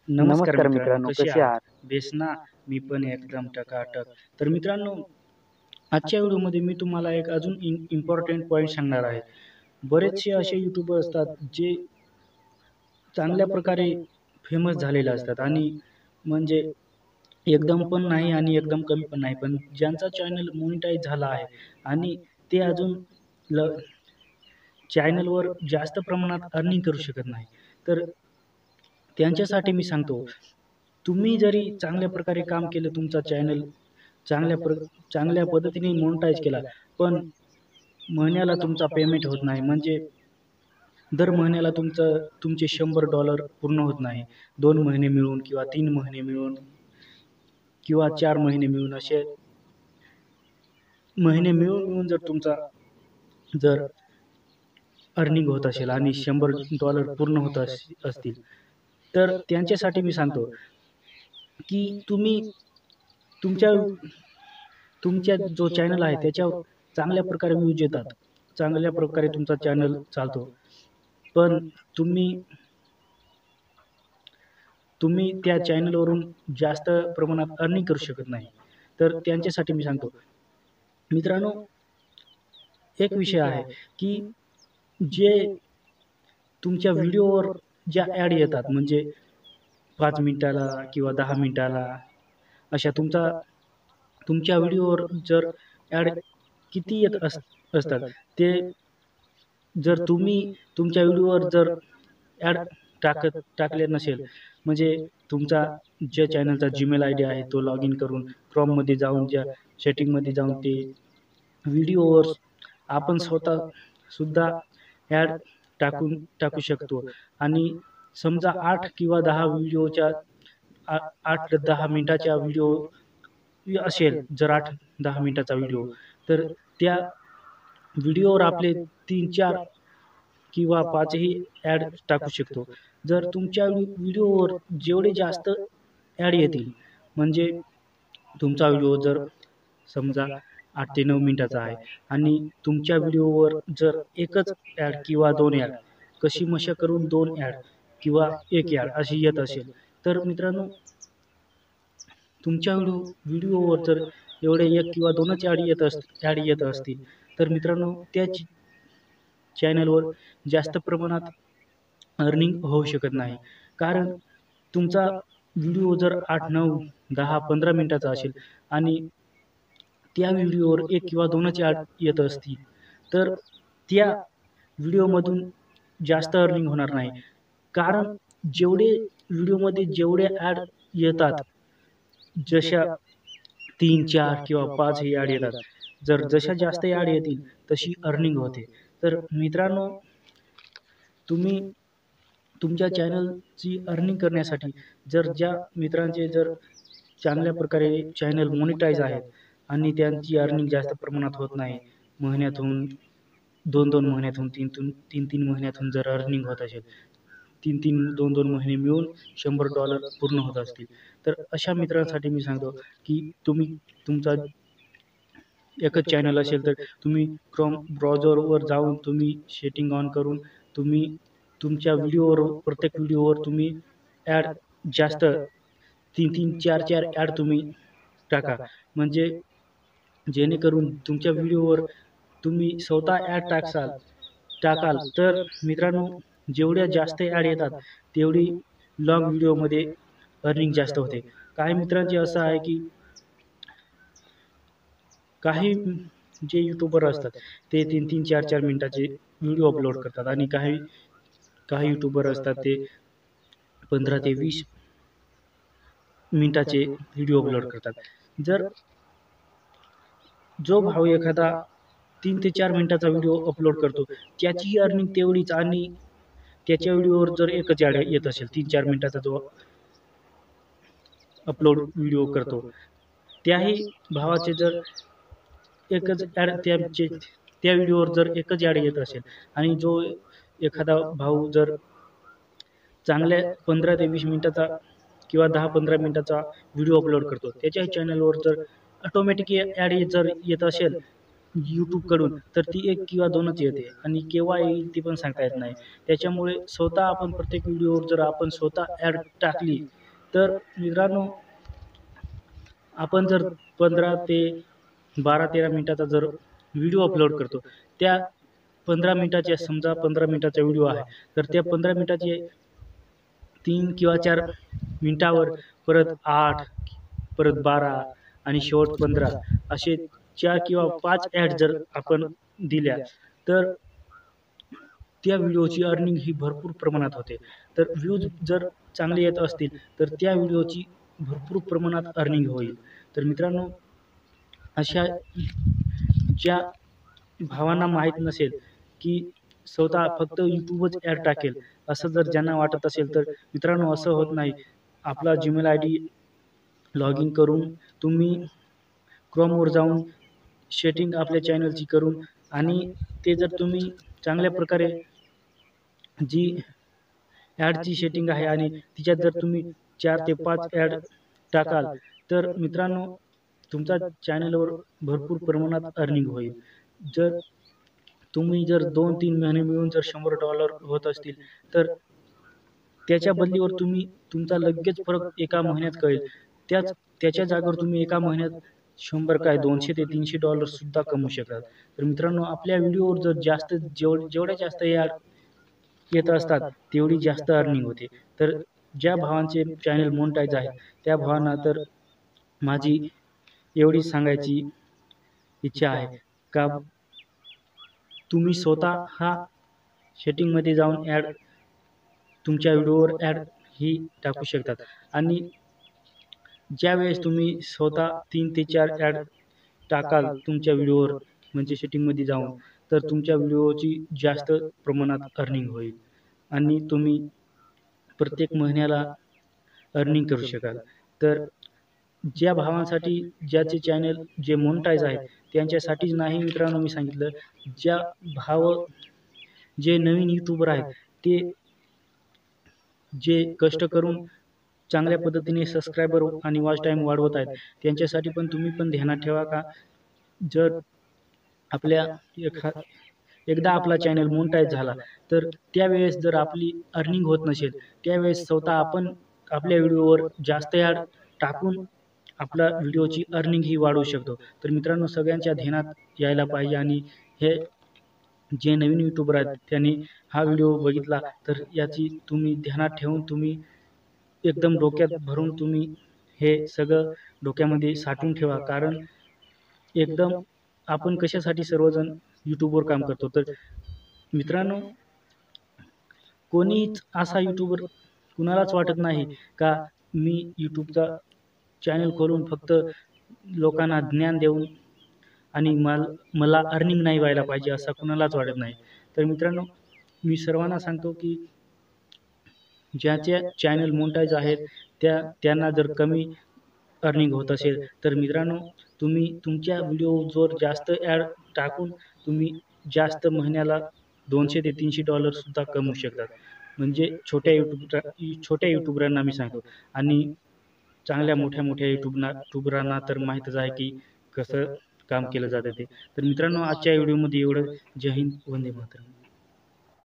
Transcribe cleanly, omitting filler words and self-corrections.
नमस्कार नमस्कार मित्रांनो, मित्रांनो, कसे कसे आहात? आहात? बेस ना? मी पण एकदम टकाटक. तर मित्रांनो, आजच्या व्हिडिओमध्ये मी तुम्हाला एक अजून इम्पोर्टंट पॉइंट सांगणार आहे. बरेचसे असे यूट्यूबर असतात, जे चांगल्या प्रकारे फेमस झालेले असतात आणि म्हणजे एकदम पण नाही आणि एकदम कमी पण नाही. पण ज्यांचा चॅनल मोनेटाईज झाला आहे आणि ते अजून ल चॅनलवर जास्त प्रमाणात अर्निंग करू शकत नाही. तर त्यांच्यासाठी मी सांगतो, तुम्ही जरी चांगल्या प्रकारे काम केलं, तुमचा चॅनल चांगल्या प्र चांगल्या पद्धतीने मोनेटाईज केला, पण महिन्याला तुमचा पेमेंट होत नाही. म्हणजे दर महिन्याला तुमचे $100 पूर्ण होत नाही. 2 महिने मिळून किंवा 3 महिने मिळून किंवा 4 महिने मिळून असे महिने मिळून जर तुमचा जर अर्निंग होत असेल आणि $100 पूर्ण होत असतील, तर त्यांच्यासाठी मी सांगतो, की तुम्ही तुमच्या तुमच्या जो चॅनल आहे त्याच्यावर चांगल्या प्रकारे व्ह्यूज येतात. चांगल्या प्रकारे तुमचा चॅनल चालतो. पण तुम्ही तुम्ही त्या चॅनलवरून जास्त प्रमाणात अर्निंग करू शकत नाही. तर त्यांच्यासाठी मी सांगतो, मित्रांनो, एक विषय आहे, की जे तुमच्या व्हिडिओवर ज्या ॲड येतात, म्हणजे 5 मिनिटाला किंवा 10 मिनिटाला अशा तुमच्या व्हिडिओवर जर ॲड किती असतात, ते जर तुम्ही तुमच्या व्हिडिओवर जर ॲड टाकले नसेल, म्हणजे तुमचा ज्या चॅनलचा जीमेल आयडी आहे तो लॉग इन करून क्रोममध्ये जाऊन ज्या सेटिंगमध्ये जाऊन ते व्हिडिओवर आपण स्वतः सुद्धा ॲड टाकू शकतो. आणि समजा 8 किंवा 10 व्हिडिओच्या 8-10 मिनिटाच्या व्हिडिओ असेल, जर 8-10 मिनिटाचा व्हिडिओ, तर त्या व्हिडिओवर आपले 3-4 किंवा 5 ही ॲड टाकू शकतो. जर तुमच्या व्हिडिओवर जेवढे जास्त ॲड येतील, म्हणजे तुमचा व्हिडिओ जर समजा 8 ते 9 मिनिटाचा आहे आणि तुमच्या व्हिडिओवर जर एकच ॲड किंवा 2 ॲड, कशी मशा करून 2 ॲड किंवा 1 ॲड अशी येत असेल, तर मित्रांनो, तुमच्या व्हिडिओवर जर एवढे 1 किंवा 2च ॲड येत असतील, तर मित्रांनो, त्या चॅनलवर जास्त प्रमाणात अर्निंग होऊ शकत नाही. कारण तुमचा व्हिडिओ जर 8, 9, 10, 15 मिनिटाचा असेल आणि त्या व्हिडिओवर 1 किंवा 2च ॲड येत असतील, तर त्या व्हिडिओमधून जास्त अर्निंग होणार नाही. कारण व्हिडिओमध्ये जेवढे ॲड येतात, जशा 3-4 किंवा 5 ही ॲड येतात. जर जशा जास्त ॲड येतील, तशी अर्निंग होते. तर मित्रांनो, तुम्ही तुमच्या चॅनलची अर्निंग करण्यासाठी ज्या मित्रांचे जर चांगल्या प्रकारे चॅनल मोनेटाईज आहेत आणि त्यांची अर्निंग जास्त प्रमाणात होत नाही, महिन्यातून 2-2 महिन्यातून, 3-3 महिन्यातून जर अर्निंग होत असेल, 3-3, 2-2 महिने मिळून $100 पूर्ण होत असतील, तर अशा मित्रांसाठी मी सांगतो, की तुम्ही तुमचा एकच चॅनल असेल, तर तुम्ही क्रोम ब्राउझरवर जाऊन तुम्ही सेटिंग ऑन करून तुम्ही तुमच्या प्रत्येक व्हिडिओवर तुम्ही ॲड जास्त 3-3, 4-4 ॲड तुम्ही टाका. म्हणजे जेणेकरून तुमच्या व्हिडिओवर तुम्ही स्वतः ॲड टाकाल, तर मित्रांनो, जेवढ्या जास्त ॲड येतात, तेवढी लाँग व्हिडिओमध्ये अर्निंग जास्त होते. काही मित्रांचे असं आहे, की काही जे यूट्यूबर असतात, ते 3-3, 4-4 मिनिटाचे व्हिडिओ अपलोड करतात आणि काही काही यूट्यूबर असतात, ते 15 ते 20 मिनिटाचे व्हिडिओ अपलोड करतात. जर जो भाऊ एखादा 3 ते 4 मिनिटाचा व्हिडिओ अपलोड करतो, त्याची अर्निंग तेवढीच आणि त्याच्या व्हिडिओवर जर एकच ॲड येत असेल, 3-4 मिनिटाचा जो अपलोड व्हिडिओ करतो, त्याही भावाचे जर एकच ॲड त्या व्हिडिओवर जर एकच ॲड येत असेल आणि जो एखादा भाऊ जर चांगल्या 15 ते 20 मिनिटाचा किंवा 10-15 मिनिटाचा व्हिडिओ अपलोड करतो, त्याच्याही चॅनलवर जर ऑटोमॅटिक ॲड जर येत असेल, यूट्यूबकडून, तर ती 1 किंवा 2च येते आणि केव्हा येईल ते पण सांगता येत नाही. त्याच्यामुळे स्वतः आपण प्रत्येक व्हिडिओवर जर आपण स्वतः ॲड टाकली, तर मित्रांनो आपण जर 15 ते 12-13 मिनिटाचा जर व्हिडिओ अपलोड करतो, त्या 15 मिनिटाच्या समजा 15 मिनिटाचा व्हिडिओ आहे, तर त्या 15 मिनिटाचे 3 किंवा 4 मिनिटावर परत 8, परत 12 आणि शेवट 15 असे 4 किंवा 5 ॲड जर आपण दिल्या, तर त्या व्हिडिओची अर्निंग ही भरपूर प्रमाणात होते. तर व्ह्यूज जर चांगले येत असतील, तर त्या व्हिडिओची भरपूर प्रमाणात अर्निंग होईल. तर मित्रांनो, अशा ज्या भावांना माहीत नसेल, की स्वतः फक्त YouTubeच ॲड टाकेल, असं जर ज्यांना वाटत असेल, तर मित्रांनो असं होत नाही. आपला Gmail आयडी लॉग इन करून तुम्ही Chromeवर जाऊन सेटिंग आपल्या चॅनलची करून आणि ते जर तुम्ही चांगल्या प्रकारे जी ॲडची सेटिंग आहे आणि तिच्यात जर तुम्ही 4 ते 5 ॲड टाकाल, तर मित्रांनो तुमचा चॅनलवर भरपूर प्रमाणात अर्निंग होईल. जर तुम्ही जर 2-3 महिने मिळून जर $100 होत असतील, तर त्याच्या बदलीवर तुम्ही तुमचा लगेच फरक एका महिन्यात कळेल. त्याच्या जागेवर तुम्ही एका महिन्यात 100 काय $200 ते $300 सुद्धा कमवू शकतात. तर मित्रांनो आपल्या व्हिडिओवर जर जास्त जेवढ्या जास्त ॲड येत असतात, तेवढी जास्त अर्निंग होते. तर ज्या भावांचे चॅनल मोनेटाईज आहे, त्या भावांना तर माझी एवढीच सांगायची इच्छा आहे, का तुम्ही स्वतः हा सेटिंगमध्ये जाऊन तुमच्या व्हिडिओवर ॲड ही टाकू शकतात आणि ज्यावेळेस तुम्ही स्वतः 3 ते 4 ॲड टाकाल तुमच्या व्हिडिओवर म्हणजे सेटिंगमध्ये जाऊन, तर तुमच्या व्हिडिओची जास्त प्रमाणात अर्निंग होईल आणि तुम्ही प्रत्येक महिन्याला अर्निंग करू शकाल. तर ज्या भावांसाठी ज्याचे चॅनल जे मोनेटाईज आहेत, त्यांच्यासाठीच नाही मित्रांनो मी सांगितलं. ज्या भाव जे नवीन यूट्यूबर आहेत, ते जे कष्ट करून चांगल्या पद्धतीने सबस्क्रायबर आणि वॉच टाईम वाढवत आहेत, त्यांच्यासाठी पण तुम्ही पण ध्यानात ठेवा का जर आपल्या एखा एकदा आपला चॅनल मोनेटाईज झाला, तर त्यावेळेस जर आपली अर्निंग होत नसेल, त्यावेळेस स्वतः आपण आपल्या व्हिडिओवर जास्त ॲड टाकून आपला व्हिडिओची अर्निंग ही वाढवू शकतो. तर मित्रांनो सगळ्यांच्या ध्यानात यायला पाहिजे आणि हे जे नवीन यूट्यूबर आहेत त्यांनी हा व्हिडिओ बघितला, तर याची तुम्ही ध्यानात ठेवून तुम्ही एकदम डोक्यात भरून तुम्ही हे सगळं डोक्यामध्ये साठवून ठेवा. कारण एकदम आपण कशासाठी सर्वजण YouTubeवर काम करतो. तर मित्रांनो कोणीच असा यूट्यूबर कुणालाच वाटत नाही का मी YouTubeचा चॅनल खोलून फक्त लोकांना ज्ञान देऊन आणि मला अर्निंग नाही व्हायला पाहिजे असं कुणालाच वाटत नाही. तर मित्रांनो मी सर्वांना सांगतो की ज्याचे चॅनल मोनेटाईज आहेत त्यांना जर कमी अर्निंग होत असेल, तर मित्रांनो तुम्ही तुमच्या व्हिडिओवर जास्त ॲड टाकून तुम्ही जास्त महिन्याला $200 ते $300 सुद्धा कमवू शकतात. म्हणजे छोट्या यूट्यूबरांना मी सांगतो आणि चांगल्या मोठ्या यूट्यूबरांना तर माहीतच आहे की कसं काम केलं जातं ते. तर मित्रांनो आजच्या व्हिडिओमध्ये एवढं. जय हिंद, वंदे मातरम.